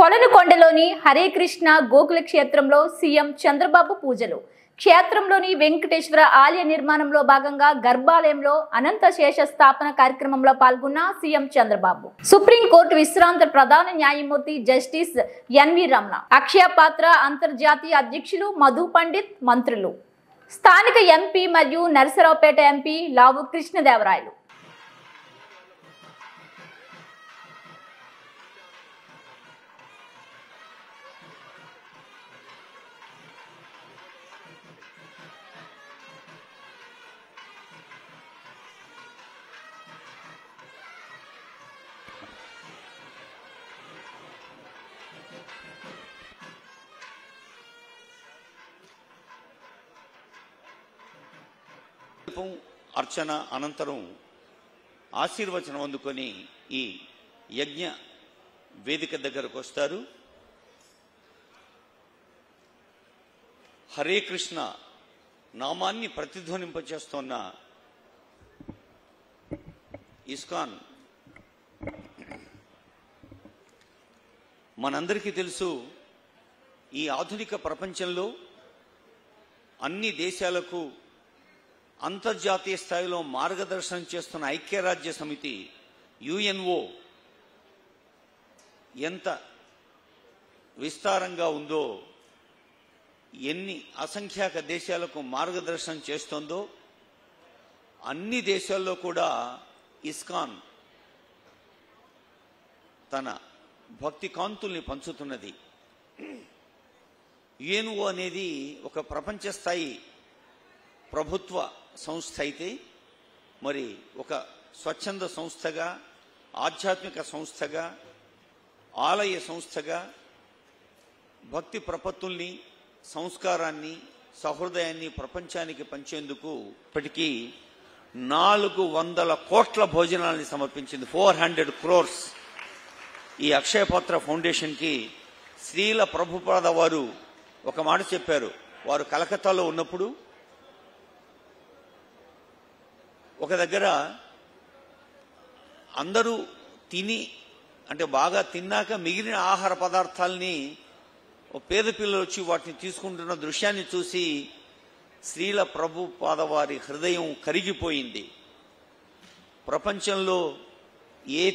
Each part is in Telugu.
కొలనుకొండలోని హరే కృష్ణ గోకుల క్షేత్రంలో సీఎం చంద్రబాబు పూజలు. క్షేత్రంలోని వెంకటేశ్వర ఆలయ నిర్మాణంలో భాగంగా గర్భాలయంలో అనంత శేష స్థాపన కార్యక్రమంలో పాల్గొన్న సీఎం చంద్రబాబు. సుప్రీంకోర్టు విశ్రాంత ప్రధాన న్యాయమూర్తి జస్టిస్ ఎన్వి రమణ, అక్షయ పాత్ర అంతర్జాతీయ అధ్యక్షులు మధు పండిత్, మంత్రులు, స్థానిక ఎంపీ మరియు నరసరావుపేట ఎంపీ లావు కృష్ణదేవరాయలు. అర్చన అనంతరం ఆశీర్వచనం అందుకొని ఈ యజ్ఞ వేదిక దగ్గరకు వస్తారు. హరే కృష్ణ నామాన్ని ప్రతిధ్వనింపచేస్తున్న ఇస్కాన్ మనందరికీ తెలుసు, ఈ ఆధునిక ప్రపంచంలో అన్ని దేశాలకు అంతర్జాతీయ స్థాయిలో మార్గదర్శనం చేస్తున్న ఐక్యరాజ్య సమితి యుఎన్ఓ ఎంత విస్తారంగా ఉందో, ఎన్ని అసంఖ్యాక దేశాలకు మార్గదర్శనం చేస్తోందో, అన్ని దేశాల్లో కూడా ఇస్కాన్ తన భక్తి కాంతుల్ని పంచుతున్నది. యుఎన్ఓ అనేది ఒక ప్రపంచ స్థాయి ప్రభుత్వ సంస్థ అయితే, మరి ఒక స్వచ్ఛంద సంస్థగా, ఆధ్యాత్మిక సంస్థగా, ఆలయ సంస్థగా భక్తి ప్రపత్తుల్ని, సంస్కారాన్ని, సహృదయాన్ని ప్రపంచానికి పంచేందుకు ఇప్పటికీ 400 కోట్ల భోజనాల్ని సమర్పించింది. 400 crores. ఈ అక్షయపాత్ర ఫౌండేషన్కి శ్రీల ప్రభుపాద వారు ఒక మాట చెప్పారు. వారు కలకత్తాలో ఉన్నప్పుడు ఒక దగ్గర అందరూ తిని, అంటే బాగా తిన్నాక మిగిలిన ఆహార పదార్థాలని పేద పిల్లలు వచ్చి వాటిని తీసుకుంటున్న దృశ్యాన్ని చూసి శ్రీల ప్రభుపాద వారి హృదయం కరిగిపోయింది. ప్రపంచంలో ఏ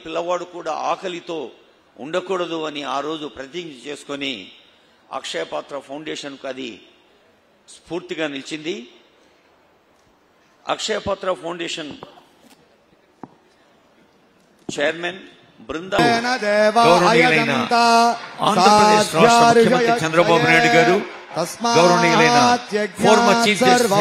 పిల్లవాడు కూడా ఆకలితో ఉండకూడదు అని ఆ రోజు ప్రతిజ్ఞ చేసుకొని అక్షయపాత్ర ఫౌండేషన్కు అది స్ఫూర్తిగా నిలిచింది. అక్షయపాత్ర ఫౌండేషన్ చైర్మన్ బృందా గౌరవనీయులైన ఆంధ్రప్రదేశ్ రాష్ట్ర ముఖ్యమంత్రి చంద్రబాబు నాయుడు గారు, గౌరవనీయులైన ఫార్మర్ చీఫ్ జస్టిస్